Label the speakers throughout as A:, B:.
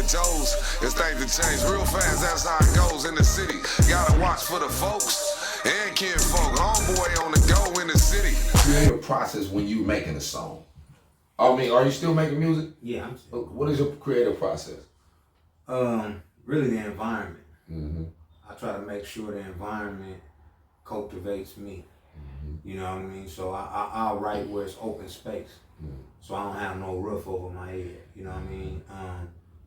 A: Joe's. It's things to change real fast, that's how it goes in the city. Gotta watch for the folks and kinfolk. Homeboy on the go in the city.
B: Creative process when you making a song. I mean, are you still making music?
C: Yeah, I'm still.
B: What is your creative process?
C: Really the environment.
B: Mm-hmm.
C: I try to make sure the environment cultivates me. You know what I mean? So I'll write where it's open space. So I don't have no roof over my head. You know what I mean?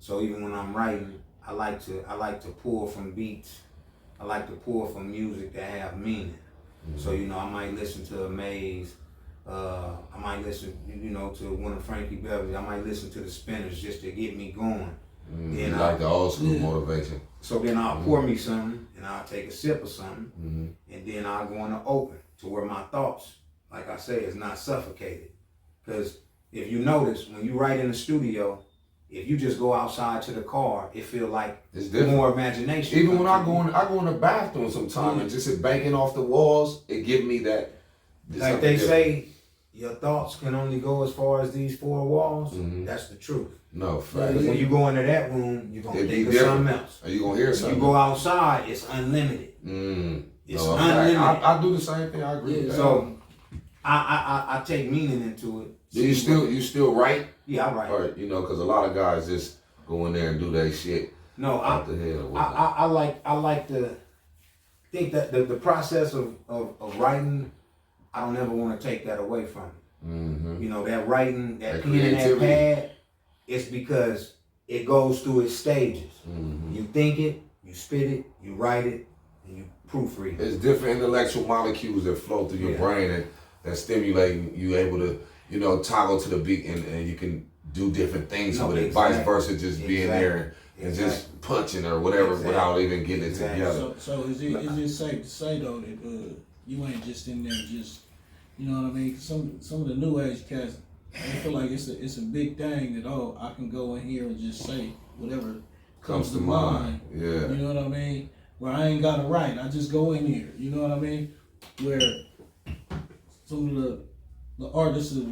C: So even when I'm writing, I like to pull from beats. I like to pull from music that have meaning. So you know, I might listen to Amaze. I might listen, you know, to one of Frankie Beverly. I might listen to the Spinners just to get me going.
B: Then like the old school motivation.
C: So then I'll pour me something, and I'll take a sip of something, and then I'll go in the open to where my thoughts, like I say, is not suffocated. Because if you notice, when you write in the studio, if you just go outside to the car, it feel like it's more imagination.
B: Even when I go in the bathroom sometimes and just sit banking off the walls, it give me that.
C: Like they say, your thoughts can only go as far as these four walls. That's the truth.
B: No, fact.
C: When you go into that room, you're going to think of something else.
B: Are you going to hear something?
C: You go outside, it's unlimited. It's unlimited.
B: I do the same thing. I agree with that.
C: So I take meaning into it.
B: Do you still write?
C: Yeah, I write.
B: Or, you know, because a lot of guys just go in there and do their shit.
C: No,
B: out the head or
C: I like to think that the process of writing, I don't ever want to take that away from it. You know, that writing, that pen and that pad, it's because it goes through its stages. You think it, you spit it, you write it, and you proofread it.
B: It's different intellectual molecules that flow through your brain and that stimulate you able to, you know, toggle to the beat and you can do different things with it. Vice versa, just being there and just punching or whatever without even getting it together.
D: So is it safe to say though that you ain't just in there just, you know what I mean? Some of the new age cats, I feel like it's a big thing that I can go in here and just say whatever comes to mind.
B: Yeah.
D: You know what I mean? Where I ain't gotta write, I just go in here. You know what I mean? Where some of the artists of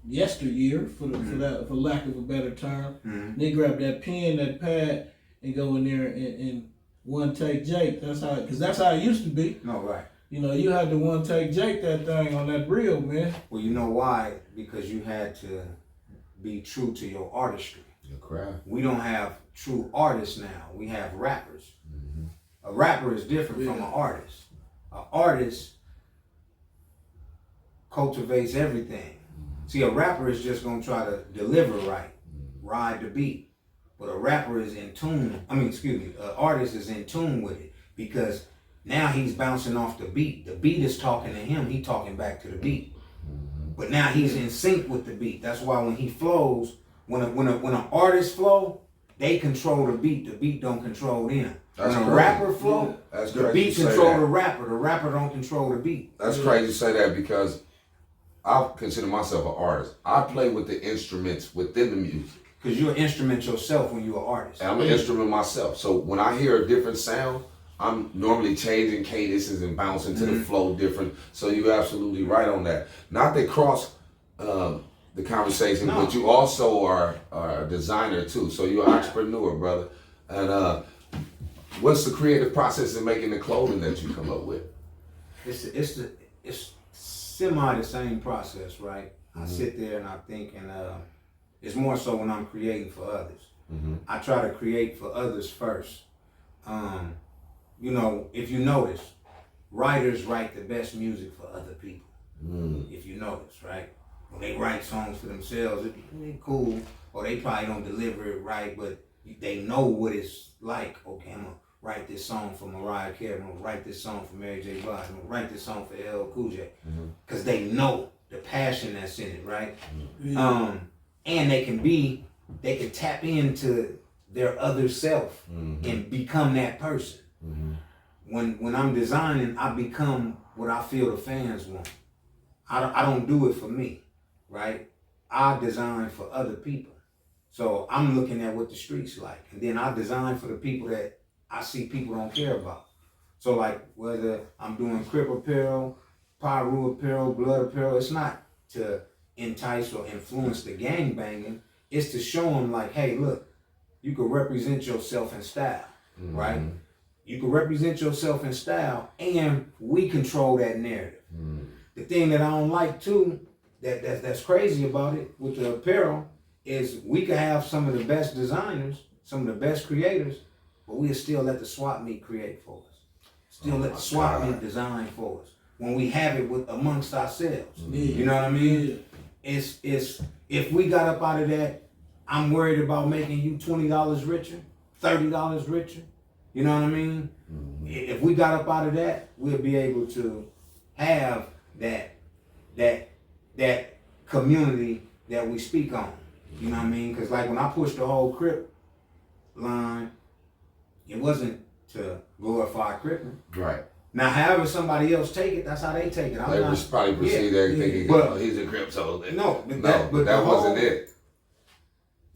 D: yesteryear, for lack of a better term, they grab that pen, that pad, and go in there and one take Jake. That's how it used to be.
C: No, right.
D: You know, you had to one take Jake that thing on that reel, man.
C: Well, you know why? Because you had to be true to your artistry.
B: Your craft.
C: We don't have true artists now. We have rappers. A rapper is different from an artist. An artist cultivates everything. See, a rapper is just gonna try to deliver right, ride the beat. But a rapper is in tune. An artist is in tune with it because now he's bouncing off the beat. The beat is talking to him. He talking back to the beat. But now he's in sync with the beat. That's why when he flows, when an artist flow, they control the beat. The beat don't control them. When a rapper flow, the beat control the rapper. The rapper don't control the beat.
B: That's crazy to say that because I consider myself an artist. I play with the instruments within the music.
C: Because you're an instrument yourself when you're an artist.
B: And I'm an instrument myself. So when I hear a different sound, I'm normally changing cadences and bouncing to the flow different. So you're absolutely right on that. Not to cross the conversation, but you also are a designer too. So you're an entrepreneur, brother. And what's the creative process in making the clothing that you come up with?
C: It's semi the same process, right? I sit there and I think, and it's more so when I'm creating for others. I try to create for others first. You know, if you notice, writers write the best music for other people. If you notice, right? When they write songs for themselves, it's cool, or they probably don't deliver it right, but they know what it's like. Okay, I'm gonna write this song for Mariah Carey, I'm gonna write this song for Mary J. Blige, I'm gonna write this song for LL Cool J, because they know the passion that's in it, right? And they can tap into their other self and become that person. When I'm designing, I become what I feel the fans want. I don't do it for me, right? I design for other people. So I'm looking at what the streets like. And then I design for the people that I see people don't care about. So like whether I'm doing Crip apparel, Pyru apparel, Blood apparel, it's not to entice or influence the gang banging. It's to show them like, hey, look, you can represent yourself in style, right? You can represent yourself in style, and we control that narrative. The thing that I don't like too, that's crazy about it with the apparel, is we could have some of the best designers, some of the best creators, but we'll still let the swap meet create for us. Still let the swap meet design for us. When we have it with amongst ourselves. You know what I mean? It's if we got up out of that, I'm worried about making you $20 richer, $30 richer. You know what I mean? If we got up out of that, we'll be able to have that community that we speak on. You know what I mean? Because like when I pushed the whole Crip line, it wasn't to glorify Crippin'.
B: Right.
C: Now, however somebody else take it, that's how they take it.
B: They probably perceive everything.
C: But
B: He's a Crip, so
C: no,
B: but that wasn't it.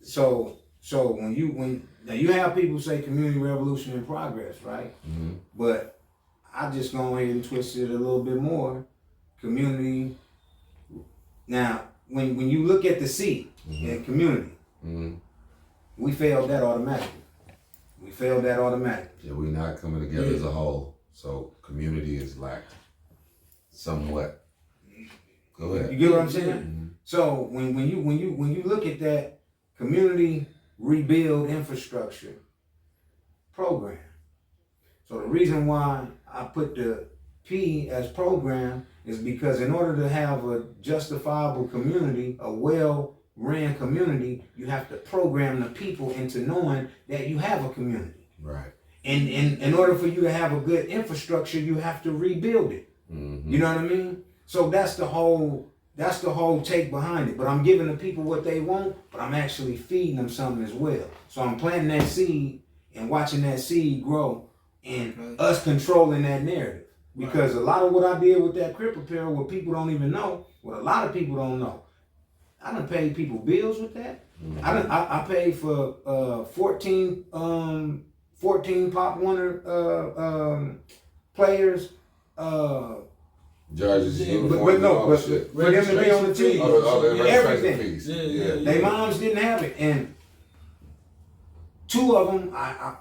C: So when you have people say community revolution in progress, right? But I just go ahead and twist it a little bit more. Community. Now, when you look at the C in community, we failed that automatically.
B: Yeah, we're not coming together as a whole. So community is lacked somewhat. Go ahead.
C: You get what I'm saying? So when you look at that community rebuild infrastructure program. So the reason why I put the P as program is because in order to have a justifiable community, a well-ran community, you have to program the people into knowing that you have a community.
B: Right.
C: And in order for you to have a good infrastructure, you have to rebuild it. You know what I mean? So that's the whole take behind it. But I'm giving the people what they want, but I'm actually feeding them something as well. So I'm planting that seed and watching that seed grow and us controlling that narrative. Because a lot of what I did with that Crip apparel, what people don't even know, what a lot of people don't know, I done paid people bills with that. I paid for 14 Pop Warner players.
B: Judges,
C: but for them to be on the team, everything.
B: Yeah.
C: Their moms didn't have it, and two of them,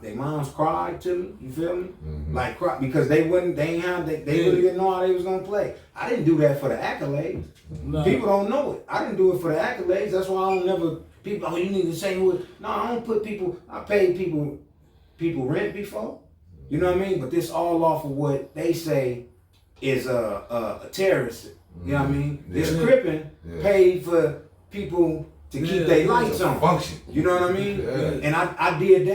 C: their moms cried to me. You feel me? Like cry because they really didn't know how they was gonna play. I didn't do that for the accolades. No. People don't know it. I didn't do it for the accolades. That's why I don't never people. Oh, you need to say who it. No, I don't put people. I paid people rent before. You know what I mean? But this all off of what they say is a terrorist. You know what I mean? This Crippin' paid for people to keep their lights on.
B: Function.
C: You know what I mean? And I did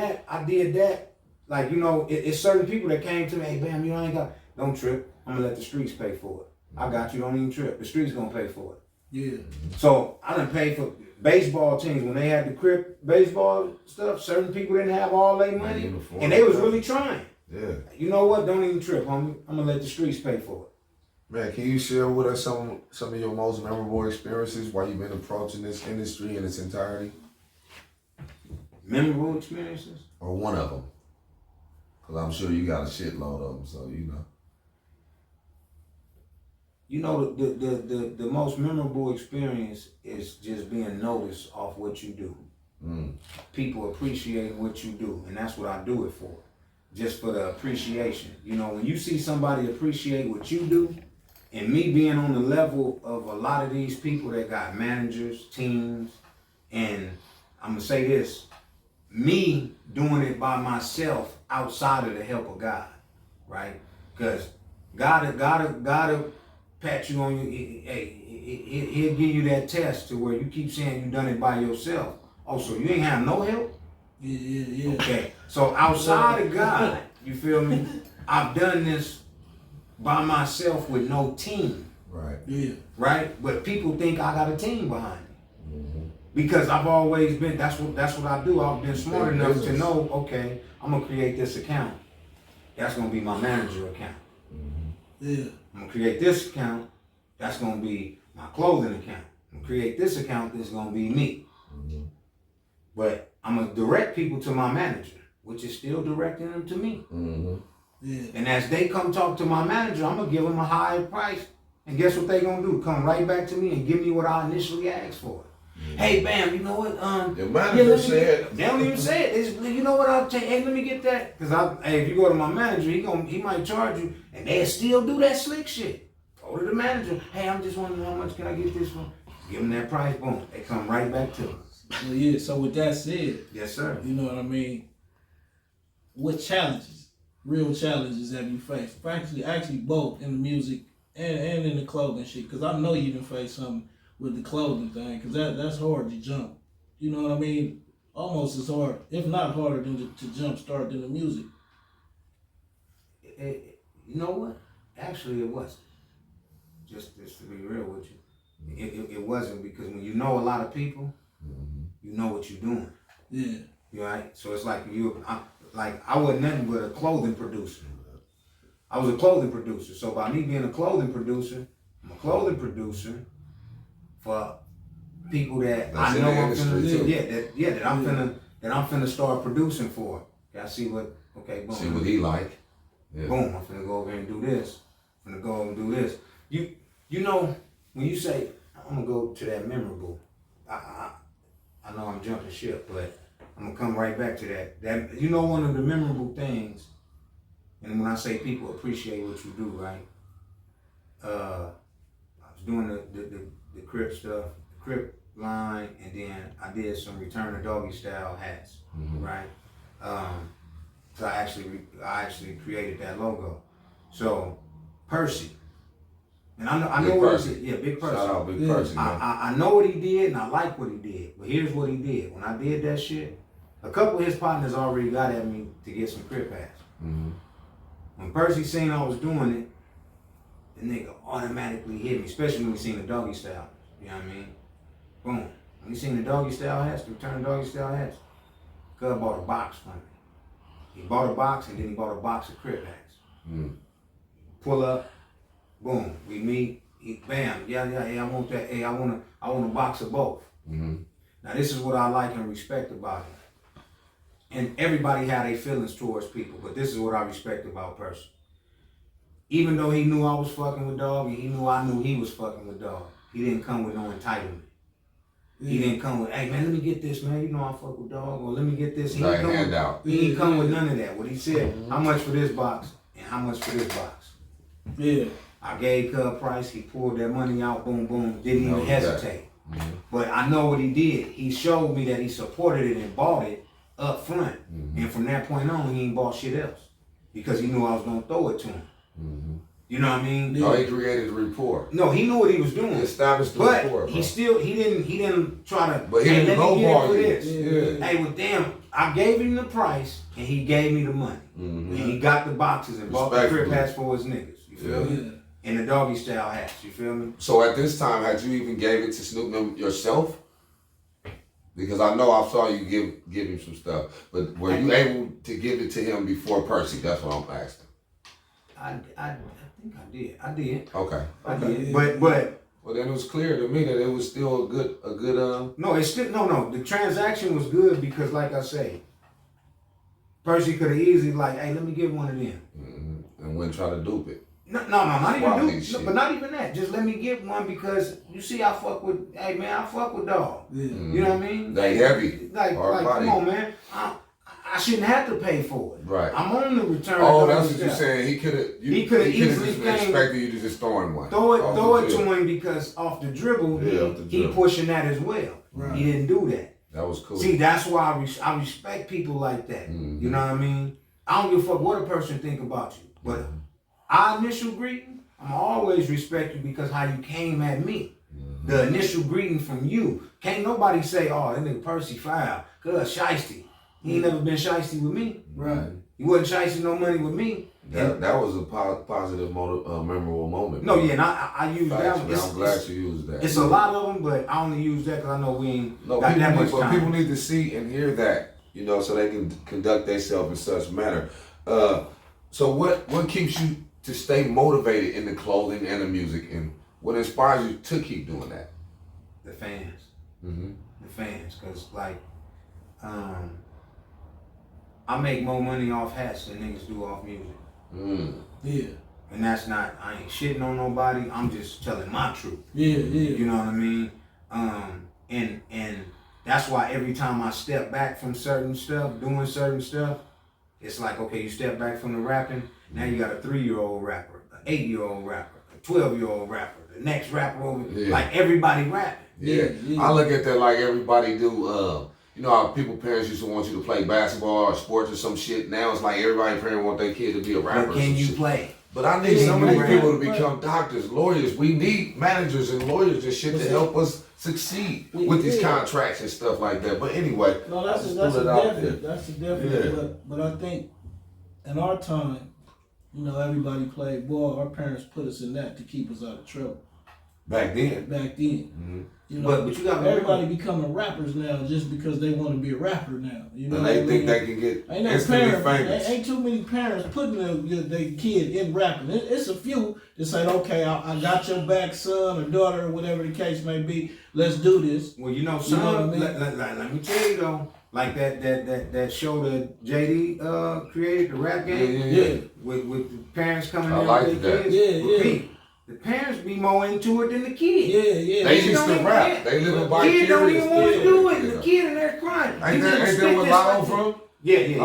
C: that. Like, you know, it's certain people that came to me, hey, Bam, you ain't got, don't trip. I'm gonna let the streets pay for it. I got you, don't even trip. The streets gonna pay for it.
D: Yeah.
C: So I done paid for baseball teams. When they had the Crip baseball stuff, certain people didn't have all their money. And they was really trying.
B: Yeah.
C: You know what? Don't even trip, homie. I'm gonna let the streets pay for it.
B: Man, can you share with us some of your most memorable experiences while you've been approaching this industry in its entirety?
C: Memorable experiences?
B: Or one of them? Because I'm sure you got a shitload of them, so you know.
C: You know, the most memorable experience is just being noticed off what you do. People appreciating what you do, and that's what I do it for. Just for the appreciation. You know, when you see somebody appreciate what you do, and me being on the level of a lot of these people that got managers, teams, and I'm gonna say this, me doing it by myself outside of the help of God, right? Because God pat you on your, he'll give you that test to where you keep saying you done it by yourself. Oh, so you ain't have no help?
D: Yeah.
C: Okay, so outside of God, you feel me? I've done this by myself with no team.
B: Right.
D: Yeah.
C: Right? But people think I got a team behind me. Because I've always been, that's what I do. I've been smart enough to know, okay, I'm gonna create this account. That's gonna be my manager account.
D: Yeah.
C: I'm gonna create this account. That's gonna be my clothing account. I'm gonna create this account. This is gonna be me. But I'm gonna direct people to my manager, which is still directing them to me.
D: Yeah.
C: And as they come talk to my manager, I'm gonna give them a higher price. And guess what they gonna do? Come right back to me and give me what I initially asked for. Hey, Bam, you know what?
B: The manager said.
C: They don't even say it. They just, you know what? I'll take. Hey, let me get that. Cause hey, if you go to my manager, he might charge you, and they still do that slick shit. Go to the manager. Hey, I'm just wondering how much can I get this one? Give them that price. Boom. They come right back to us.
D: Well, yeah. So with that said,
C: Yes, sir.
D: you know what I mean. What challenges, real challenges, have you faced? Actually, both in the music and in the clothing shit. Cause I know you done faced something with the clothing thing. Cause that's hard to jump. You know what I mean? Almost as hard, if not harder, than to jump start than the music.
C: You know what? Actually, it wasn't. Just to be real with you, it wasn't, because when you know a lot of people, you know what you're doing.
D: Yeah.
C: You right? So it's like I wasn't nothing but a clothing producer. I was a clothing producer. So by me being a clothing producer, I'm a clothing producer for people that
B: That's
C: I know I'm
B: industry
C: finna, that I'm finna start producing for. Y'all see what? Okay, boom.
B: See what he like. Yeah.
C: Boom. I'm finna go over here and do this. I'm finna go over and do this. You know, when you say I'm gonna go to that memorable, I know I'm jumping ship, but I'm gonna come right back to that. That, you know, one of the memorable things, and when I say people appreciate what you do, right? I was doing the Crip stuff, the Crip line, and then I did some Return to Doggy Style hats, right? So I actually created that logo. So Percy, and I know what he did. Yeah, Big Percy.
B: Shout out Big Percy, man.
C: I know what he did, and I like what he did. But here's what he did. When I did that shit, a couple of his partners already got at me to get some Crip hats. When Percy seen I was doing it, the nigga automatically hit me, especially when he seen the Doggy Style. You know what I mean? Boom. When he seen the Doggy Style hats, the Return Doggy Style hats, Cuz bought a box from me. He bought a box, and then he bought a box of Crip hats. Pull up, boom, we meet, bam, yeah, I want that, hey, I want a box of both. Now this is what I like and respect about him. And everybody had their feelings towards people, but this is what I respect about Percy. Even though he knew I was fucking with Dog, and he knew I knew he was fucking with Dog, he didn't come with no entitlement. He didn't come with, hey man, let me get this, man. You know I fuck with Dog, or let me get this. He didn't come with none of that. What he said, how much for this box and how much for this box?
D: Yeah.
C: I gave Cub price. He pulled that money out. Boom, boom. Didn't even hesitate. But I know what he did. He showed me that he supported it and bought it up front. And from that point on, he ain't bought shit else because he knew I was gonna throw it to him. You know what I mean?
B: Oh, he created a rapport.
C: No, he knew what he was doing.
B: He established the
C: but
B: rapport, bro.
C: he didn't try to.
B: But he didn't
C: let me get it for
B: you.
C: this.
B: Yeah.
C: Hey, well, damn, I gave him the price and he gave me the money. And he got the boxes and bought the Crip hats for his niggas. You feel me? And the Doggy Style hats. You feel me?
B: So at this time, had you even gave it to Snoop them yourself? Because I know I saw you give him some stuff, but were you able to give it to him before Percy? That's what I'm asking.
C: I think I did. I did.
B: Okay.
C: I did. But well,
B: then it was clear to me that it was still a good.
C: No, it's still no. The transaction was good because, like I say, Percy could have easily hey, let me get one of them,
B: and wouldn't try to dupe it.
C: No, not even dupe. No, but not even that. Just let me get one because you see, I fuck with. Hey man, I fuck with Dog. Yeah. You know what I mean?
B: They heavy.
C: Like come on, man. I shouldn't have to pay for it.
B: Right.
C: I'm on the return.
B: Oh, that's what you're saying. He could have
C: easily
B: expected you to just throw him one.
C: Throw it to him because off the dribble, he pushing that as well. Right. He didn't do that.
B: That was cool.
C: See, that's why I respect people like that. You know what I mean? I don't give a fuck what a person think about you, but our initial greeting, I'm always respect you because how you came at me. The initial greeting from you. Can't nobody say, oh, that nigga Percy foul, cuz shiesty. He ain't never been shiesty with me.
D: Right.
C: He wasn't shiesty no money with me.
B: That was a positive, memorable moment.
C: No, yeah, and I use that one.
B: I'm glad you used that.
C: It's a lot of them, but I only use that because I know we ain't got that much time.
B: But people need to see and hear that, so they can conduct themselves in such manner. So what keeps you to stay motivated in the clothing and the music, and what inspires you to keep doing that?
C: The fans. The fans, because I make more money off hats than niggas do off music.
D: Yeah.
C: And that's not, I ain't shitting on nobody. I'm just telling my truth.
D: Yeah.
C: You know what I mean? And that's why every time I step back from certain stuff, doing certain stuff, it's like, okay, you step back from the rapping, now you got a 3-year-old rapper, an 8-year-old rapper, a 12-year-old rapper, the next rapper over, like everybody rapping.
B: Yeah. I look at that like everybody do. You know how parents used to want you to play basketball or sports or some shit. Now it's like everybody parent want their kid to be a rapper.
C: But can you
B: shit.
C: play?
B: But I need some of these
C: rap?
B: people to become doctors, lawyers. We need managers and lawyers and shit to help us succeed with these contracts and stuff like that. But anyway,
D: No, that's a definite. But I think in our time, you know, everybody played ball. Our parents put us in that to keep us out of trouble.
B: Back then.
D: Mm-hmm. You know,
C: but you got
D: everybody becoming rappers now just because they want to be a rapper now. You know,
B: and they think they can get instantly famous.
D: Ain't too many parents putting their kid in rapping. It's a few that say, okay, I got your back, son or daughter, or whatever the case may be. Let's do this.
C: Well, you know, son, what I mean? let me tell you though, like that show that JD created, the rap game, with the parents coming in with their kids. The parents be more into it than the kid.
D: Yeah.
B: They used to rap. They live in vicarious.
C: The kid don't even want to do it. The kid in there crying.
B: Ain't that where Lotto from?
C: Yeah.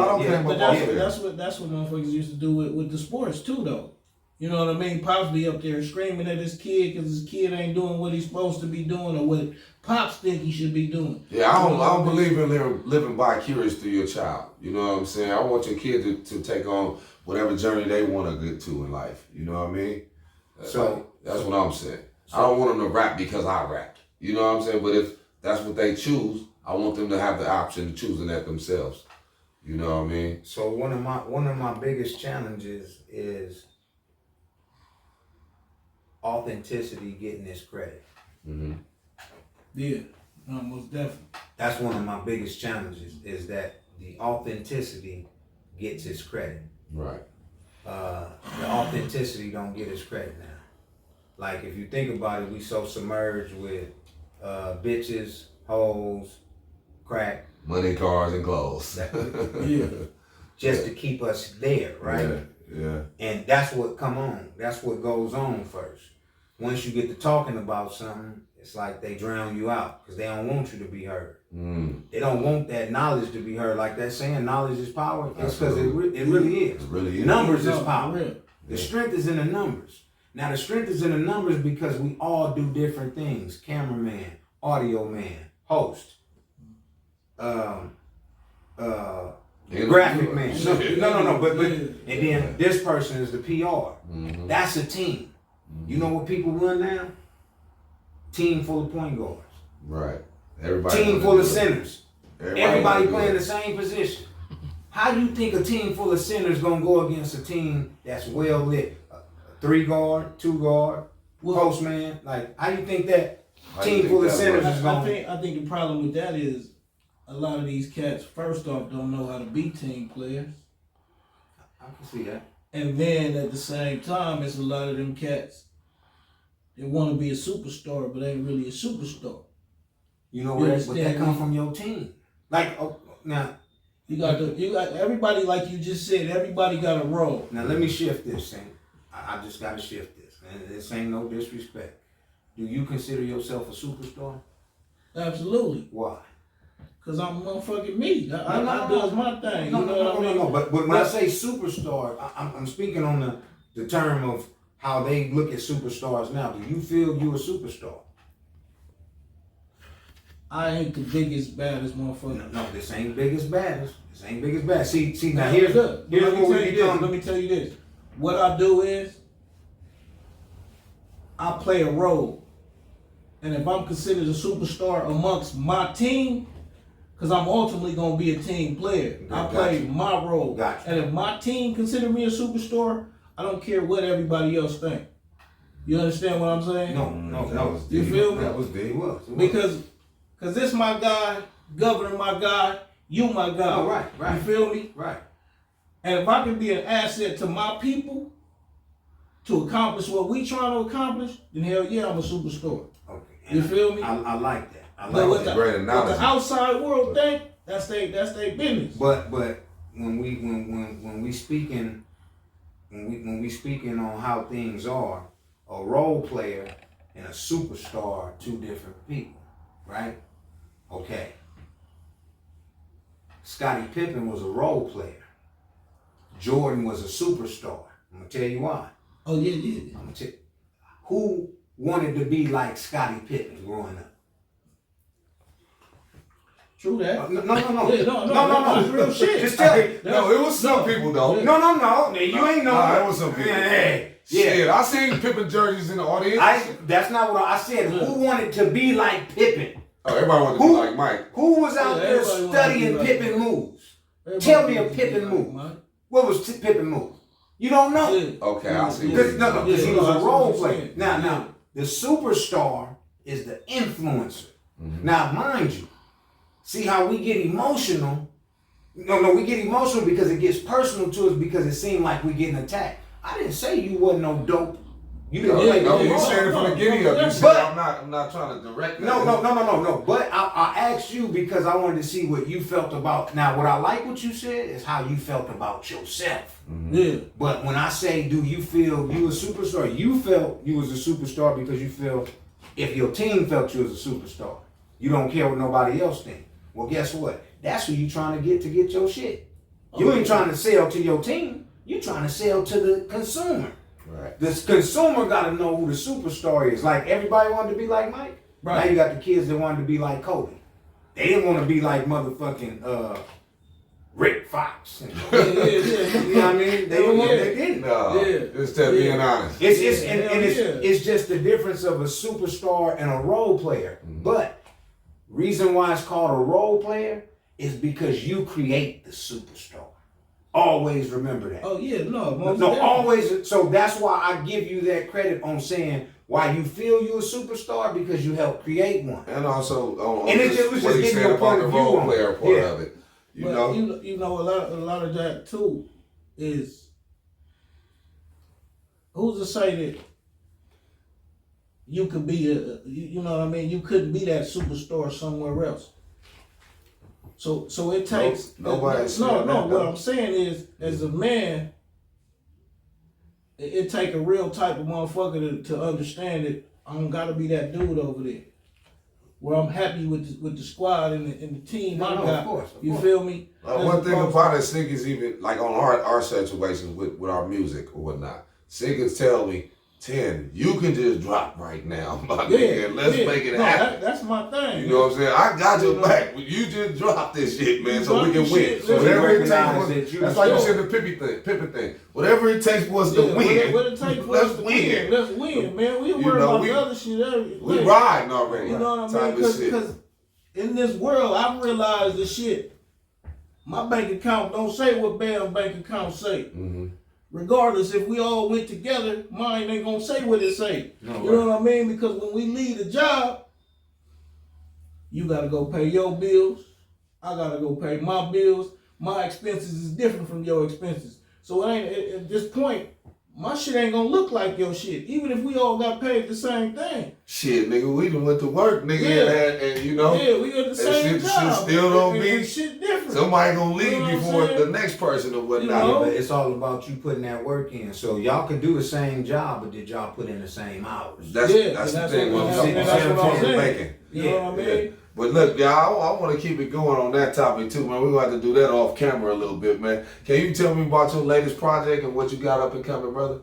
B: But
D: that's what motherfuckers used to do with the sports too, though. You know what I mean? Pops be up there screaming at his kid because his kid ain't doing what he's supposed to be doing or what Pops think he should be doing.
B: Yeah, I don't believe in living vicarious through your child. You know what I'm saying? I want your kid to take on whatever journey they want to get to in life. You know what I mean? That's what I'm saying. I don't want them to rap because I rap. You know what I'm saying? But if that's what they choose, I want them to have the option of choosing that themselves. You know what I mean?
C: So one of my biggest challenges is authenticity getting its credit.
B: Mm-hmm.
D: Yeah, no, most definitely.
C: That's one of my biggest challenges is that the authenticity gets its credit.
B: Right.
C: The authenticity don't get its credit now. Like if you think about it, we so submerged with bitches, hoes, crack,
B: money, cars, and clothes.
C: Just to keep us there, right?
B: Yeah.
C: And that's what that's what goes on first. Once you get to talking about something, it's like they drown you out because they don't want you to be heard. They don't want that knowledge to be heard. Like that saying, knowledge is power. It's because it really is.
B: It really is.
C: Numbers is power. The strength is in the numbers. Now the strength is in the numbers because we all do different things. Cameraman, audio man, host, graphic man. No. But and then this person is the PR.
B: Mm-hmm.
C: That's a team. You know what people run now? Team full of point guards.
B: Right. Everybody.
C: Team full of centers. Everybody playing
B: good.
C: the same position. How do you think a team full of centers gonna go against a team that's well lit? 3 guard, 2 guard, postman. Like, how you think that team full of centers is going?
D: I think the problem with that is a lot of these cats, first off, don't know how to be team players.
C: I can see that.
D: And then at the same time, it's a lot of them cats that want to be a superstar, but ain't really a superstar.
C: You know where that come from your team? Like, now.
D: You got everybody, like you just said, everybody got a role.
C: Now let me shift this thing. I just got to shift this. And this ain't no disrespect. Do you consider yourself a superstar?
D: Absolutely.
C: Why?
D: Because I'm motherfucking me. I does my thing.
C: No,
D: you know what I mean?
C: No. But when I say superstar, I'm speaking on the term of how they look at superstars now. Do you feel you a superstar?
D: I ain't the biggest, baddest motherfucker.
C: No, this ain't biggest, baddest. This ain't biggest, baddest. See, now here's what we become.
D: Let me tell you this. What I do is, I play a role. And if I'm considered a superstar amongst my team, because I'm ultimately going to be a team player. I play my role.
C: Gotcha.
D: And if my team consider me a superstar, I don't care what everybody else think. You understand what I'm saying?
C: No.
D: You feel me?
B: That was deep.
D: Because this my guy, Governor my guy, you my guy.
C: Oh, right.
D: You feel me?
C: Right.
D: And if I can be an asset to my people to accomplish what we trying to accomplish, then hell yeah, I'm a superstar.
C: Okay.
D: You feel me?
C: I like that.
D: What the outside world think, that's their business.
C: But when we speaking on how things are, a role player and a superstar are 2 different people, right? Okay. Scottie Pippen was a role player. Jordan was a superstar. I'm gonna tell you why.
D: Oh yeah.
C: I'm gonna tell you. Who wanted to be like Scottie Pippen growing up?
D: True that.
C: No.
D: Yeah, no. That's real shit.
C: Just tell me.
B: No, it was some people though.
C: No. You ain't know.
B: Nah, it was some people.
C: Hey,
B: Shit, I seen Pippen jerseys in the audience.
C: that's not what I said. Who wanted to be like Pippen?
B: Oh, everybody wanted to be like Mike.
C: Who was out there
D: everybody wanted to
C: studying
D: be like
C: Pippen
D: Mike.
C: moves?
D: Everybody
C: Tell me a
D: wanted to be
C: Pippen
D: like
C: move.
D: Mike.
C: What was Pippen move? You don't know.
D: Yeah.
B: Okay, I see.
C: Because he was a role
D: what you're
C: player.
D: saying.
C: Now, the superstar is the influencer. Now, mind you, see how we get emotional? No, we get emotional because it gets personal to us because it seemed like we getting attacked. I didn't say you wasn't no dope. You didn't
B: No,
C: play
B: no,
C: no
B: you
C: role.
B: said it from the beginning of. You said
C: But-
B: I'm not trying to direct.
C: No. But I asked you because I wanted to see what you felt about. Now, what I like what you said is how you felt about yourself.
D: Yeah.
C: But when I say, do you feel you a superstar? You felt you was a superstar because you feel if your team felt you was a superstar. You don't care what nobody else think. Well, guess what? That's who you trying to get your shit. You ain't trying to sell to your team. You trying to sell to the consumer.
B: Right.
C: The consumer got to know who the superstar is. Like everybody wanted to be like Mike.
D: Right.
C: Now you got the kids that wanted to be like Kobe. They didn't want to be like motherfucking Rick Fox.
D: Yeah.
C: You know what I mean? They didn't.
B: No,
D: Yeah.
B: instead of being honest.
C: It's just the difference of a superstar and a role player. But reason why it's called a role player is because you create the superstar. Always remember that.
D: Oh yeah, no. most
C: No,
D: definitely.
C: always. So that's why I give you that credit on saying why you feel you a superstar because you helped create one.
B: And also,
C: And it just was
B: what
C: just
B: he
C: getting
B: said
C: your
B: about
C: point
B: the
C: of view
B: role
C: on it.
B: player part
C: Yeah.
B: of it. You
D: But
B: know,
D: you know a lot of that too is who's to say that you could be you know what I mean? You couldn't be that superstar somewhere else. So it takes
B: nobody's
D: no.
B: saying that,
D: What
B: though.
D: I'm saying is, as a man, it take a real type of motherfucker to understand that I don't gotta be that dude over there. Where I'm happy with the squad and the team I got.
C: Of course.
D: You feel me?
B: one
D: As
B: thing
D: opposed
B: about it, Sig is even like on our situations with our music or whatnot. Sig is tell me, 10, you can just drop right now, my nigga, and let's make it happen.
D: That's my thing.
B: You know what I'm saying? I got your
D: You know?
B: back. You just drop this shit, man,
D: You
B: so we
D: drop
B: can
D: the
B: win.
D: shit,
B: So
D: listen,
B: whatever it
C: recognize
B: takes,
C: that you
B: that's like you
C: the
B: said the Pippen thing. Whatever it takes for us to win,
D: What it take for
B: let's
D: us to
B: win.
D: Let's win, man. We
B: You
D: worry
B: know,
D: about
B: we-
D: the other shit.
B: We riding already.
D: You know what I
B: Type
D: mean?
B: of shit.
D: Because in this world, I've realized the shit. My bank account don't say what Bam bank account say.
B: Mm-hmm.
D: Regardless, if we all went together, mine ain't gonna say what it say.
C: No,
D: You know what I mean? Because when we leave the job, you gotta go pay your bills. I gotta go pay my bills. My expenses is different from your expenses. So it ain't at this point, my shit ain't gonna look like your shit. Even if we all got paid the same thing.
B: Shit, nigga, we done went to work, nigga,
D: Yeah.
B: and you know,
D: Yeah, we got the same
B: shit
D: job.
B: still don't
D: and
B: be-
D: shit different.
B: somebody gonna leave
D: You know what I'm
B: before
D: saying?
B: the next person or whatnot.
D: You know?
C: But it's all about you putting that work in. So y'all can do the same job, but did y'all put in the same hours?
B: That's
D: Yeah,
B: that's
D: and
B: the thing.
D: what-
B: What I'm
D: and
B: saying.
D: that's what I'm saying.
B: Making.
D: You know what I mean?
B: But look, y'all, I want to keep it going on that topic too, man. We're going to have to do that off camera a little bit, man. Can you tell me about your latest project and what you got up and coming, brother?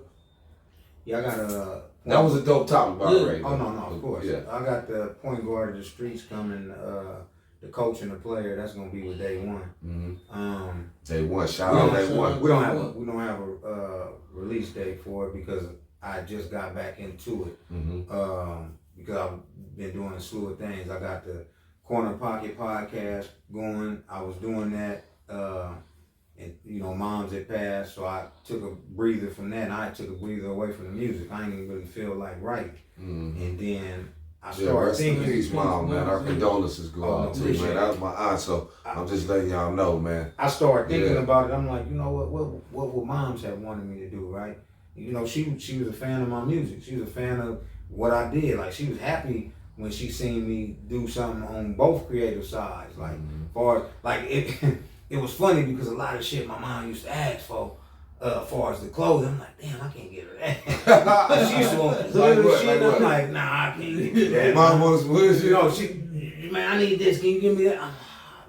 C: Yeah, I got
B: That was a dope topic, by the way.
C: Oh no, of course.
B: Yeah.
C: I got the point guard of the streets coming. The coach and the player. That's gonna be with day one.
B: Mm-hmm. Day one, shout out day one.
C: We don't have a release date for it because I just got back into it.
B: Mm-hmm.
C: Because I've been doing a slew of things. I got the Corner Pocket podcast going. I was doing that. And moms had passed, so I took a breather from that. And I took a breather away from the music. I didn't even really feel like writing.
B: Mm-hmm.
C: And then I
B: Yeah,
C: started
B: rest in
C: thinking.
B: peace, mom, man. Our condolences go
C: Oh,
B: out to you,
C: appreciate
B: man.
C: it.
B: That was my aunt, so I'm just letting y'all know, man.
C: I started thinking
B: Yeah.
C: about it. I'm like, you know what would moms have wanted me to do, right? She was a fan of my music. She was a fan of what I did. Like, she was happy when she seen me do something on both creative sides. Like, it was funny because a lot of shit my mom used to ask for, as far as the clothes. I'm like, damn, I can't get her that. She used to want
B: Like
C: little
B: what?
C: shit.
B: Like
C: I'm
B: what?
C: like, nah, I can't get you that.
B: Mom was, what is
C: You know, she man, I need this. Can you give me that?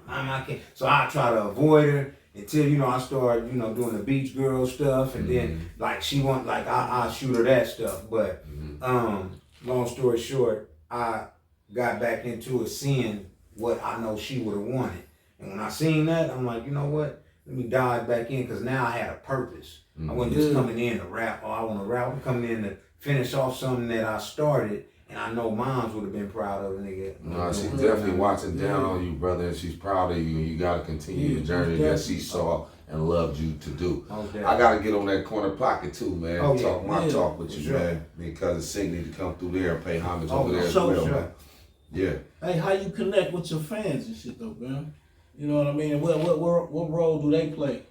C: I can't. So I try to avoid her until, you know, I start, you know, doing the beach girl stuff. And then, like, she want, like, I shoot her that stuff. But, long story short, I got back into it seeing what I know she would have wanted. And when I seen that, I'm like, you know what? Let me dive back in, because now I had a purpose. I wasn't just coming in to rap. Oh, I want to rap. I'm coming in to finish off something that I started, and I know moms would have been proud of, nigga.
B: No, she's definitely watching down on you, brother, and she's proud of you, and you got to continue the journey that she saw and loved you to do. I got to get on that corner pocket too, man. Talk my talk with you, man, because the Sig need to come through there and pay homage over there as well, man. Yeah.
D: Hey, how you connect with your fans and shit though, man? You know what I mean? What role do they play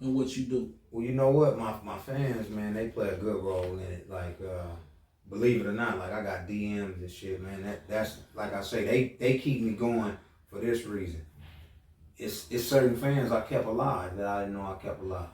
D: in what you do?
C: Well, you know what? My fans, man, they play a good role in it. Like, believe it or not, like I got DMs and shit, man. That's like I say, they keep me going for this reason. It's certain fans I kept alive that I didn't know I kept alive.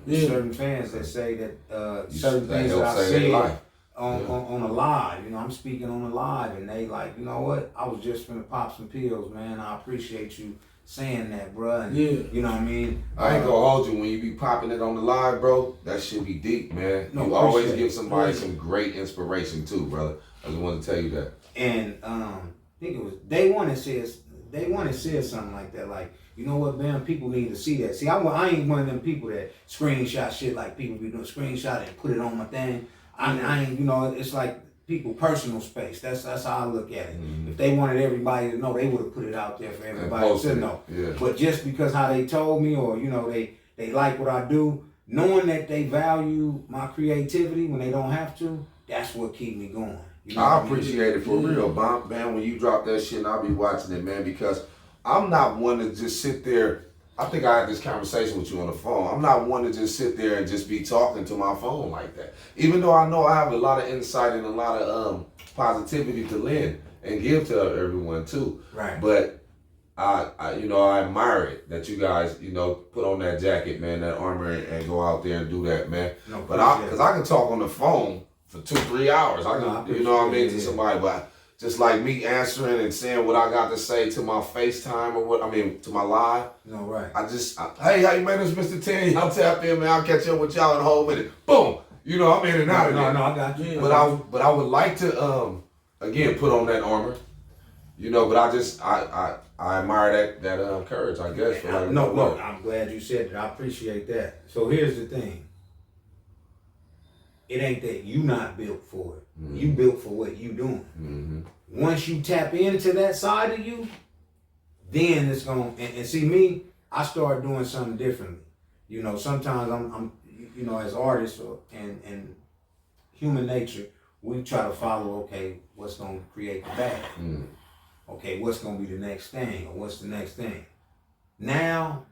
C: Certain fans that say that certain things that I said on a live, you know, I'm speaking on a live, and they like, you know what? I was just finna pop some pills, man. I appreciate you saying that, bruh. And, you know what I mean?
B: I ain't gonna hold you when you be popping it on the live, bro. That shit be deep, man. No, you always give somebody some great inspiration too, brother. I just want to tell you that.
C: And I think it was Day One that said something like that. Like, you know what, man? People need to see that. See, I ain't one of them people that screenshot shit like people be doing. Screenshot and put it on my thing. I ain't, you know, it's like people personal space. That's how I look at it. If they wanted everybody to know, they would have put it out there for everybody to know. But just because how they told me, or, you know, they like what I do, knowing that they value my creativity when they don't have to, that's what keep me going. You know
B: I appreciate it for real, Bam. Man, when you drop that shit, I'll be watching it, man, because I'm not one to just sit there. I think I had this conversation with you on the phone. I'm not one to just sit there and just be talking to my phone like that. Even though I know I have a lot of insight and a lot of positivity to lend and give to everyone too.
C: Right.
B: But I you know, I admire it that you guys, you know, put on that jacket, man, that armor, and go out there and do that, man.
C: No,
B: but because I can talk on the phone for 2-3 hours. I can, you know what I mean, to somebody, but just like me answering and saying what I got to say to my FaceTime or what, I mean, to my live.
C: No, right.
B: Hey, how you man? It's Mr. 10. Y'all tap in, man. I'll catch up with y'all in a whole minute. Boom. You know, I'm in and out of there.
C: No, I got you.
B: But I would like to, again, put on that armor. You know, but I admire that courage, I guess.
C: No, I'm glad you said that. I appreciate that. So here's the thing. It ain't that you not built for it. You built for what you doing. Once you tap into that side of you, then it's gonna, and see me, I start doing something differently. You know, sometimes I'm you know, as artists and human nature, we try to follow, okay, what's gonna create the bag? Okay, what's gonna be the next thing, or what's the next thing? Now,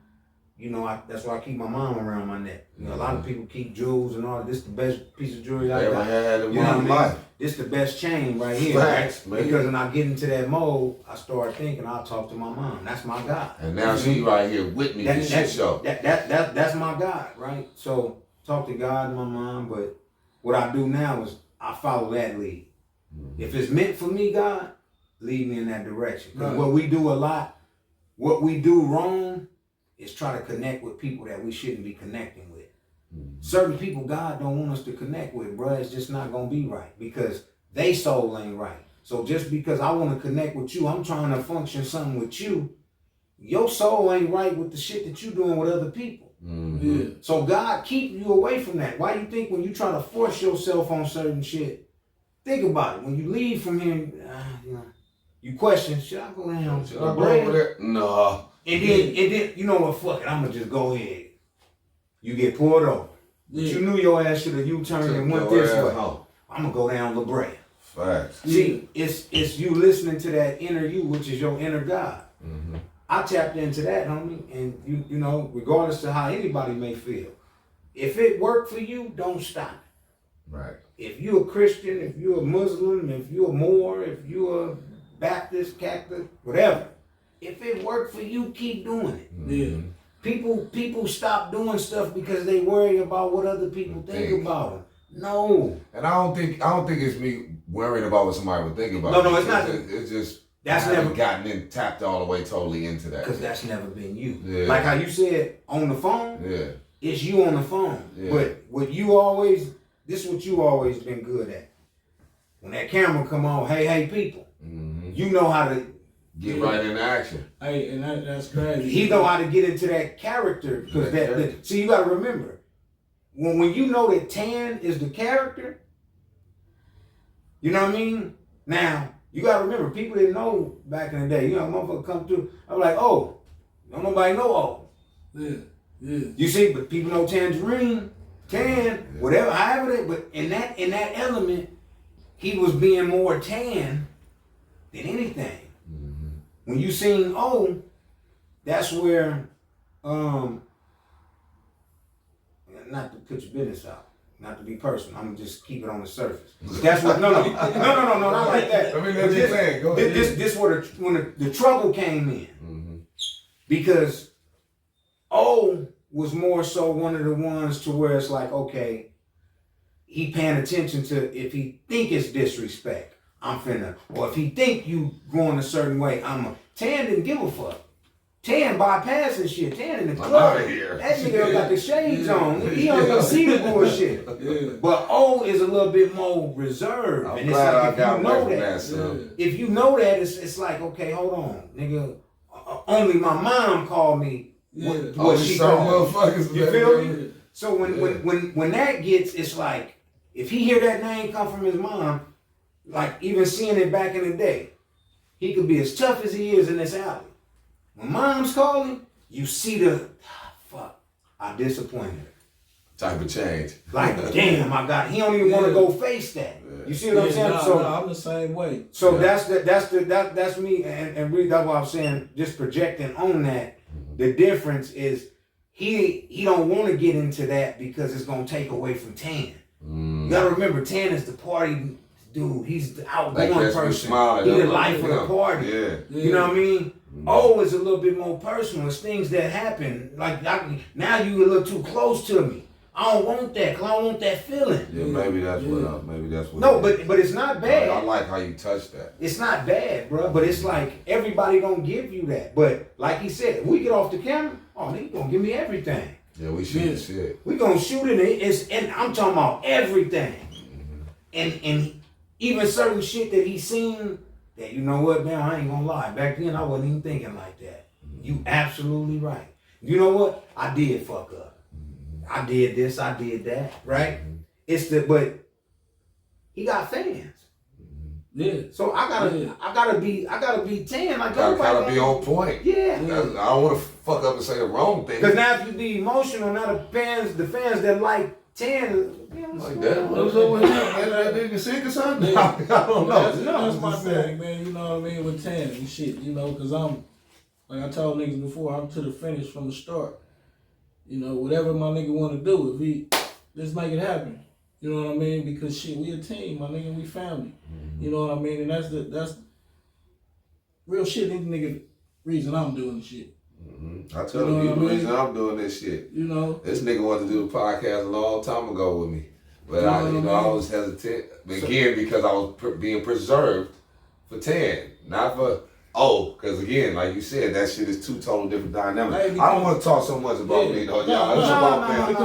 C: you know, that's why I keep my mom around my neck. You know, a lot of people keep jewels and all. This is the best piece of jewelry I got.
B: Had in
C: you know
B: my life.
C: This is the best chain right here.
B: Facts,
C: right? Because when I get into that mode, I start thinking I'll talk to my mom. That's my God.
B: And now she right here with me this shit show.
C: That's my God, right? So talk to God and my mom, but what I do now is I follow that lead. If it's meant for me, God, lead me in that direction. Because what we do a lot, what we do wrong, is try to connect with people that we shouldn't be connecting with. Certain people God don't want us to connect with, bruh. It's just not gonna be right because they soul ain't right. So just because I want to connect with you, I'm trying to function something with you, your soul ain't right with the shit that you doing with other people. So God keep you away from that. Why you think when you try to force yourself on certain shit, think about it. When you leave from here, you know, you question, should I go down?
B: Should I go over there? No.
C: And then, you know what, fuck it, I'm going to just go ahead. You get pulled over. But you knew your ass should have U-turned and went this way. I'm going to go down La Brea.
B: Facts.
C: See, it's you listening to that inner you, which is your inner God. I tapped into that, homie, and you know, regardless of how anybody may feel, if it worked for you, don't stop.
B: Right.
C: If you're a Christian, if you're a Muslim, if you're a Moor, if you're a Baptist, Catholic, whatever, if it worked for you, keep doing it. People stop doing stuff because they worry about what other people think about them. No.
B: And I don't think it's me worrying about what somebody would think about.
C: No, it's not.
B: It's just
C: That's
B: I haven't
C: never
B: gotten in tapped all the way totally into that.
C: because that's never been you.
B: Yeah.
C: Like how you said on the phone.
B: Yeah.
C: It's you on the phone.
B: Yeah.
C: But what you always, this is what you always been good at. When that camera come on, hey people, you know how to
B: get right into action.
D: Hey, and that's crazy.
C: He know how to get into that character because see, you got to remember when you know that Tan is the character. You know what I mean? Now you got to remember, people didn't know back in the day. You know, motherfucker come through. I'm like, oh, don't nobody know oh.
D: Yeah. Yeah.
C: You see, but people know Tangerine, Tan, whatever, however they, but in that element, he was being more Tan than anything. When you seen O, that's where, not to put your business out, not to be personal, I'm just keep it on the surface. That's what, no, not like that.
B: I mean, that's your thing. Go ahead.
C: This where when the trouble came in, because O was more so one of the ones to where it's like, okay, he paying attention to if he think it's disrespect, I'm finna, or if he think you going a certain way, Tan didn't give a fuck. Tan bypassing shit. Tan in the club.
B: I'm outta here.
C: That nigga got the shades on. He don't even see the bullshit.
D: Yeah.
C: But O is a little bit more reserved.
B: I'm
C: and it's
B: glad
C: like
B: I
C: if
B: got
C: you know
B: away from
C: that,
B: that, son.
C: if you know that, it's like, okay, hold on, nigga. Only my mom called me. What she called.
B: Motherfuckers.
C: You feel me? So when that gets, it's like, if he hear that name come from his mom, like even seeing it back in the day, he could be as tough as he is in this alley. When mom's calling, you see the, fuck, I disappointed her.
B: Type of change.
C: Like, damn, he don't even want to go face that. You see what I'm saying?
D: No, I'm the same way.
C: So that's me, and really that's what I'm saying. Just projecting on that. The difference is he don't want to get into that because it's gonna take away from Tan. You gotta remember, Tan is the party dude. He's the outgoing person. He's the life of the party.
B: Yeah.
C: You know what I mean? O is a little bit more personal. It's things that happen. Like now you a little too close to me. I don't want that because I don't want that feeling.
B: Yeah, maybe that's what.
C: No, but it's not bad.
B: I like how you touch that.
C: It's not bad, bro. But it's like everybody don't give you that. But like he said, if we get off the camera, oh, nigga gonna give me everything.
B: Yeah, we shoot the shit.
C: We gonna shoot it. And I'm talking about everything. And even certain shit that he seen that, you know what, man, I ain't gonna lie. Back then I wasn't even thinking like that. You absolutely right. You know what? I did fuck up. I did this, I did that, right? But he got fans.
D: Yeah.
C: So I gotta be Tan. Like
B: I gotta be on point.
C: Yeah.
B: I don't want to fuck up and say the wrong thing.
C: Because now if you be emotional, now the fans that like Tan,
B: like that. What's up with him? Man, that nigga sick or something? I don't know.
D: That's my thing, man. You know what I mean? With Tan and shit, you know, because I'm, like I told niggas before, I'm to the finish from the start. You know, whatever my nigga want to do, let's make it happen. You know what I mean? Because shit, we a team, my nigga, we family. You know what I mean? And that's real shit. Nigga, reason I'm doing the shit.
B: I tell you the reason I'm doing this shit.
D: You know,
B: this nigga wanted to do the podcast a long time ago with me, but I was hesitant again because I was being preserved for Tan, not for. Because again, like you said, that shit is two total different dynamics. I don't want to talk so much about me, though, y'all. It's about them.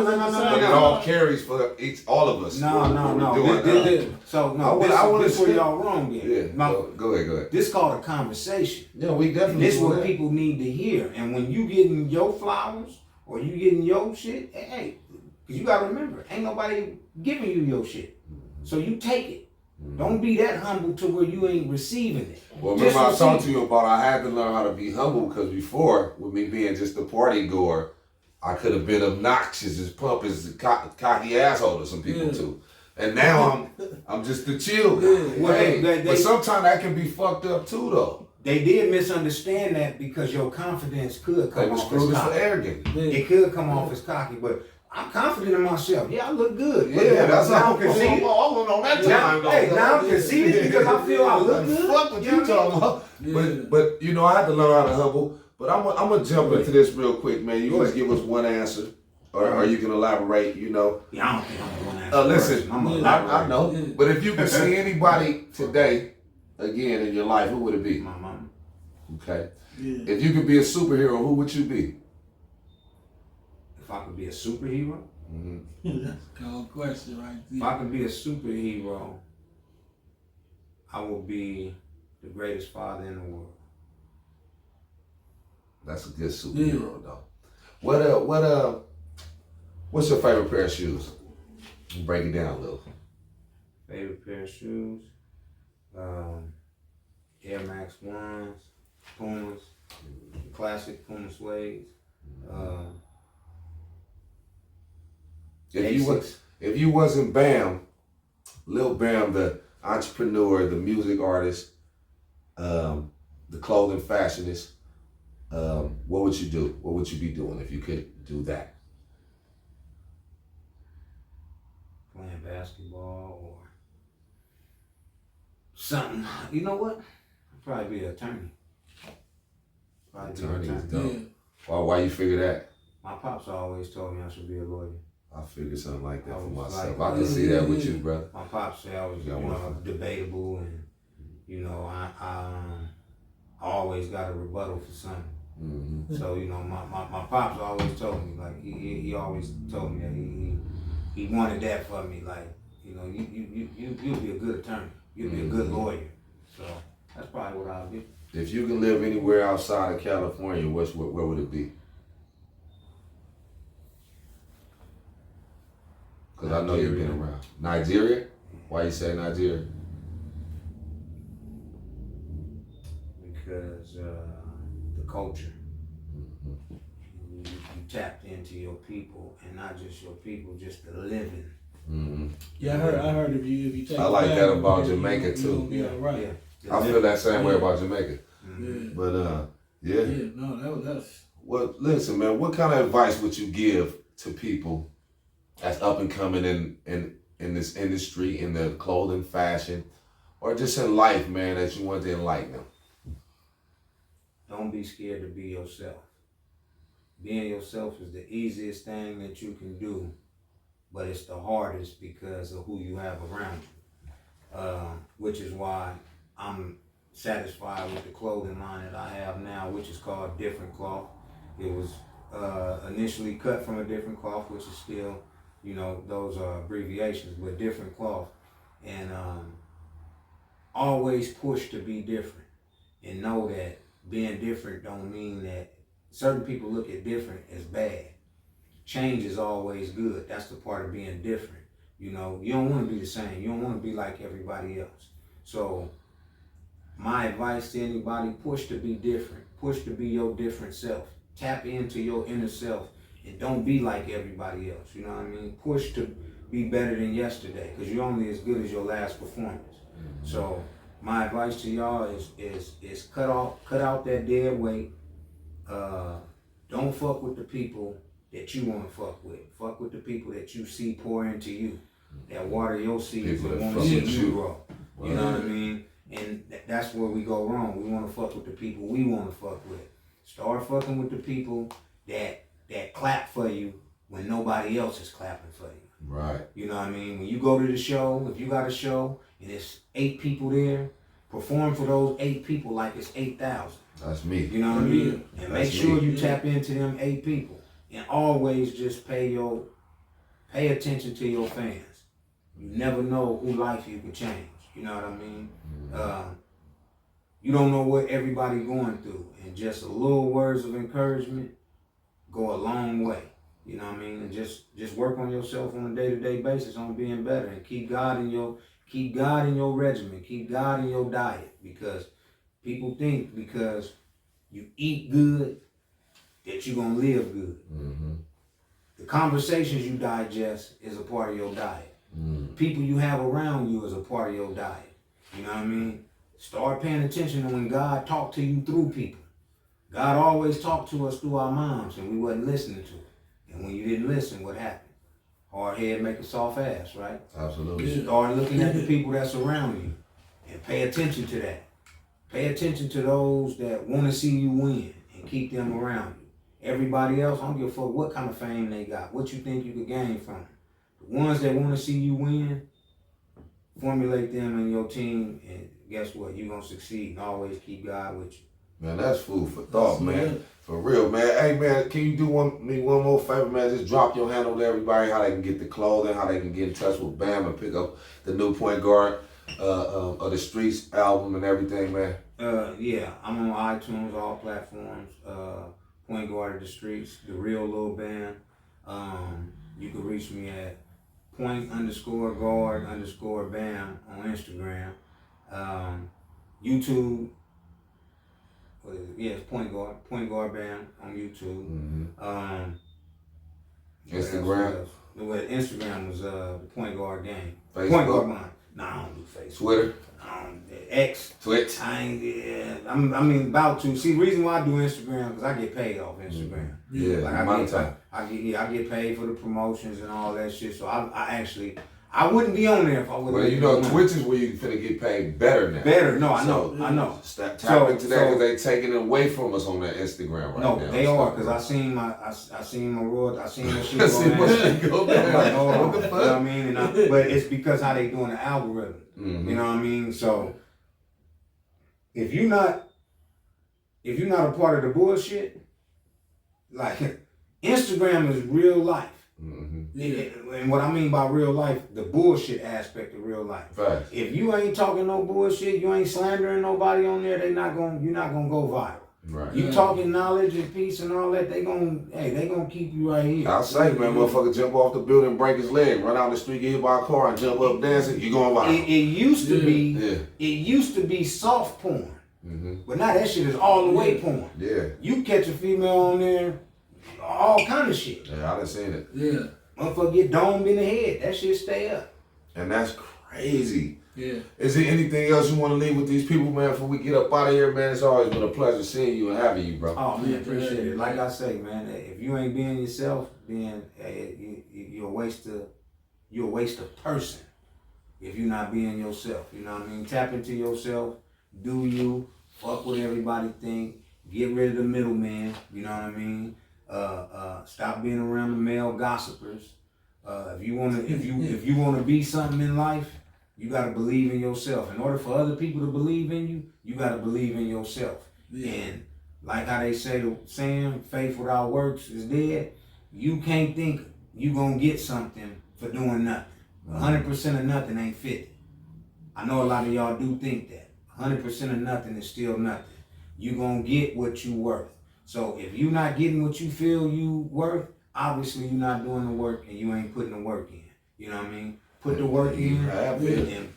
B: But it all carries for all of us.
C: No. This where y'all wrong then.
B: Yeah. Go ahead.
C: This called a conversation.
B: Yeah, we definitely.
C: This is what people need to hear. And when you getting your flowers or you getting your shit, hey, because you gotta remember, ain't nobody giving you your shit. So you take it. Don't be that humble to where you ain't receiving it.
B: Well, remember I talked to you about I had to learn how to be humble because before, with me being just a party goer, I could have been obnoxious as pump as cocky asshole to some people too. And now I'm just the chill guy.
C: Well,
B: but sometimes that can be fucked up too though.
C: They did misunderstand that because your confidence could come off as cocky.
B: Arrogant.
C: It could come off as cocky, but I'm confident in myself. Yeah, I look good.
B: Yeah, that's how
C: I'm conceited.
B: I wasn't on that time though.
C: Hey, now I'm conceited because I feel I look good.
B: Fuck what you talking about. But you know, I had to learn how to humble. But I'm gonna jump into this real quick, man. You always give us one answer, or you can elaborate. You know.
C: Yeah, I don't think I'm going to answer.
B: Listen, I know. But if you can see anybody today again in your life, who would it be?
C: My mama.
B: Okay.
D: Yeah.
B: If you could be a superhero, who would you be?
C: If I could be a superhero?
B: Mm-hmm.
D: That's a cold question right
C: If
D: there.
C: I could be a superhero, I would be the greatest father in the world.
B: That's a good superhero, though. What's your favorite pair of shoes? Break it down a little.
C: Favorite pair of shoes? Air Max 1s, Pumas, classic Puma suede.
B: If you wasn't Bam, LiL Bam, the entrepreneur, the music artist, the clothing fashionist, what would you do? What would you be doing if you could do that?
C: Playing basketball or something. You know what? I'd probably be an attorney.
B: Attorney is
D: Yeah.
B: dope. Why you figure that?
C: My pops always told me I should be a lawyer.
B: I figured something like that
C: I
B: for
C: was
B: myself.
C: like,
B: I can see that with
D: yeah.
B: you, brother.
C: My pops said I was,
B: Yeah,
C: debatable, and I always got a rebuttal for something.
B: Mm-hmm.
C: So my pops always told me, like he always told me that he wanted that for me, like you'll be a good attorney, you'll be a good lawyer. So that's probably what I'll be.
B: If you can live anywhere outside of California, where would it be? Because I know you've been around. Nigeria? Why you say Nigeria?
C: Because the culture. You tapped into your people, and not just your people, just the living.
B: Mm-hmm.
D: Yeah, I heard if you take
B: I like
D: it
B: that
D: back,
B: about
D: you
B: Jamaica,
D: gonna
B: too.
D: be all right.
C: Yeah.
B: I feel that same way about Jamaica.
D: Yeah.
B: But yeah.
D: Yeah, no, that's
B: Well, listen, man. What kind of advice would you give to people that's up and coming in this industry, in the clothing, fashion, or just in life, man, that you want to enlighten them?
C: Don't be scared to be yourself. Being yourself is the easiest thing that you can do, but it's the hardest because of who you have around you. Which is why I'm satisfied with the clothing line that I have now, which is called Different Cloth. It was initially cut from a different cloth, which is still, those are abbreviations, but Different Cloth. And always push to be different, and know that being different don't mean that certain people look at different as bad. Change is always good. That's the part of being different. You don't want to be the same. You don't want to be like everybody else. So my advice to anybody, push to be different. Push to be your different self. Tap into your inner self and don't be like everybody else. You know what I mean? Push to be better than yesterday, because you're only as good as your last performance. So my advice to y'all is cut out that dead weight. Don't fuck with the people that you want to fuck with. Fuck with the people that you see pour into you, that water your seeds
B: People
C: and
B: that
C: want to
B: fuck
C: see
B: with
C: you
B: you.
C: grow. You know what I mean? And that's where we go wrong. We want to fuck with the people we want to fuck with. Start fucking with the people that clap for you when nobody else is clapping for you.
B: Right.
C: You know what I mean? When you go to the show, if you got a show and it's 8 people there, perform for those 8 people like it's 8,000.
B: That's me.
C: You know what I mean? And make
B: That's
C: sure
B: me.
C: you tap into them 8 people. And always just pay attention to your fans. You never know who life you can change. You know what I mean? You don't know what everybody going through. And just a little words of encouragement go a long way. You know what I mean? And just work on yourself on a day-to-day basis on being better, and keep God in your regimen, keep God in your diet, because people think because you eat good that you're gonna live good.
B: Mm-hmm.
C: The conversations you digest is a part of your diet.
B: Mm-hmm.
C: The people you have around you is a part of your diet. You know what I mean? Start paying attention to when God talked to you through people. God always talked to us through our moms, and we wasn't listening to it. And when you didn't listen, what happened? Hard head make a soft ass, right?
B: Absolutely.
C: Start looking at the people that's around you and pay attention to that. Pay attention to those that want to see you win and keep them around you. Everybody else, I don't give a fuck what kind of fame they got, what you think you could gain from them. The ones that want to see you win, formulate them in your team and guess what? You're gonna succeed and always keep God with you.
B: Man, that's food for thought, man. For real, man. Hey, man, can you do me one more favor, man? Just drop your handle to everybody, how they can get the clothing, how they can get in touch with Bam and pick up the new Point Guard of the Streets album and everything, man.
C: Yeah, I'm on iTunes, all platforms. Point Guard of the Streets, the real LiL Bam. You can reach me at point_guard_bam on Instagram. YouTube. It's Point Guard Bam on YouTube.
B: Instagram.
C: Instagram was the Point Guard Game.
B: Facebook.
C: Point Guard Bam. Nah, I don't do Facebook.
B: Twitter.
C: X.
B: Twitch.
C: About to. See, the reason why I do Instagram because I get paid off Instagram.
B: Yeah,
C: like I get paid for the promotions and all that shit. So I wouldn't be on there if I wouldn't.
B: Well, you know, Twitch is where you finna get paid better now.
C: Better, no, I know.
B: Tap into that because they taking it away from us on that Instagram right now.
C: No, they are because I seen that shit go
B: down.
C: Like, oh, what the fuck? You know what I mean? But it's because how they doing the algorithm.
B: Mm-hmm.
C: You know what I mean? So if you're not a part of the bullshit, like Instagram is real life.
B: Mm-hmm.
C: And what I mean by real life, the bullshit aspect of real life.
B: Right.
C: If you ain't talking no bullshit, you ain't slandering nobody on there, you're not gonna go viral.
B: Right.
C: You talking knowledge and peace and all that, they gonna keep you right here.
B: I'll say, man, motherfucker jump off the building, break his leg, run out the street, get hit by a car, and jump up dancing, you going viral.
C: It used to be soft porn, but now that shit is all the way porn.
B: Yeah.
C: You catch a female on there, all kind of shit.
B: Yeah, I done seen it.
D: Yeah.
C: Motherfucker get domed in the head. That shit stay up.
B: And that's crazy.
D: Yeah.
B: Is there anything else you want to leave with these people, man, before we get up out of here, man? It's always been a pleasure seeing you and having you, bro.
C: Oh, man, appreciate it. Like I say, man, if you ain't being yourself, then you're a waste of person if you're not being yourself. You know what I mean? Tap into yourself. Do you. Fuck what everybody think. Get rid of the middleman. You know what I mean? Stop being around the male gossipers. If you wanna be something in life, you gotta believe in yourself. In order for other people to believe in you, you gotta believe in yourself. Yeah. And like how they say the saying, faith without works is dead. You can't think you gonna get something for doing nothing. 100% of nothing ain't 50. I know a lot of y'all do think that. 100% of nothing is still nothing. You gonna get what you worth. So if you're not getting what you feel you worth, obviously you're not doing the work and you ain't putting the work in. You know what I mean? Put the work in and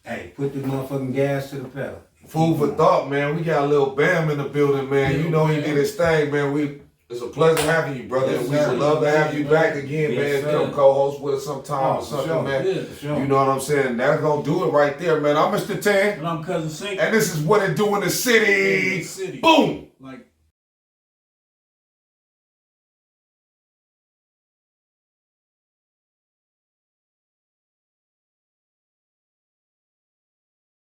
C: hey, put the motherfucking gas to the pedal.
B: Food for thought, man. We got LiL Bam in the building, man. You know he did his thing, man. It's a pleasure having you, brother.
C: Yes,
B: and we would love to have you back again,
C: Yes,
B: man.
C: sir.
B: Come co-host with us sometime or something,
C: sure.
B: man.
D: Yeah, for
C: sure.
B: You know what I'm saying? That's gonna do it right there, man. I'm Mr. Tan.
D: And I'm Cousin Sink.
B: And this is What It Do in the City.
D: City.
B: Boom!
D: Like